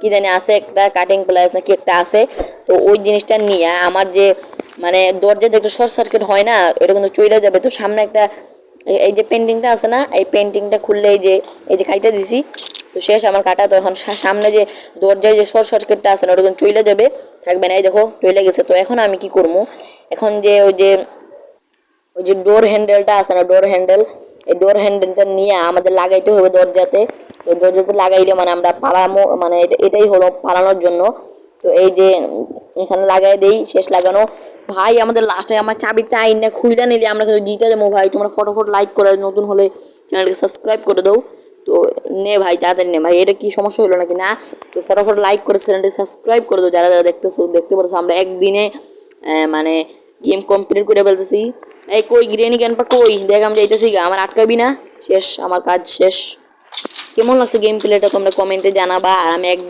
কি জানি আছে একটা কাটিং প্লাস না কি একটা আছে। তো ওই জিনিসটা নিয়ে আমার যে মানে দরজাতে একটা শর্ট সার্কিট হয় না, এটা কিন্তু চলে যাবে। তো সামনে একটা এই যে পেন্টিংটা আছে না, এই পেন্টিংটা খুললে এই যে কাইটা দিছি, তো শেষ আমার কাটা। তো এখন সামনে যে দরজায় যে শর্ট সার্কিটটা আছে না, ওটা কিন্তু চলে যাবে, থাকবে না। এই দেখো চলে গেছে। তো এখন আমি কি করবো, এখন যে ওই যে ডোর হ্যান্ডেলটা আছে না, ডোর হ্যান্ডেল, এই ডোর হ্যান্ডেলটা নিয়ে আমাদের লাগাইতে হবে দরজাতে। তো দরজাতে লাগাইলে মানে আমরা পালামো, মানে এটাই হলো পালানোর জন্য। তো এই যে এখানে লাগাই দেই, শেষ লাগানো। ভাই আমাদের লাস্টে আমার চাবিটা আইন না খুইলা নিলে আমরা কিন্তু জিতে যাবো ভাই। তোমরা ফটোফট লাইক করে, নতুন হলে চ্যানেলকে সাবস্ক্রাইব করে দাও। তো নে ভাই তাড়াতাড়ি নে ভাই, এটা কি সমস্যা হলো নাকি না? তো ফটোফট লাইক করে চ্যানেলটি সাবস্ক্রাইব করে দাও যারা যারা দেখতে পারছো। আমরা একদিনে মানে গেম কমপ্লিট করে ফেলতেছি। এই কই গ্রেনি গ্যানপা কই, দেখ আমি যাইতেছি গা, আমার আটকাবি না। শেষ, আমার কাজ শেষ। কেমন লাগছে গেম প্লেটা তোমরা কমেন্টে জানাবা। আর আমি একদিন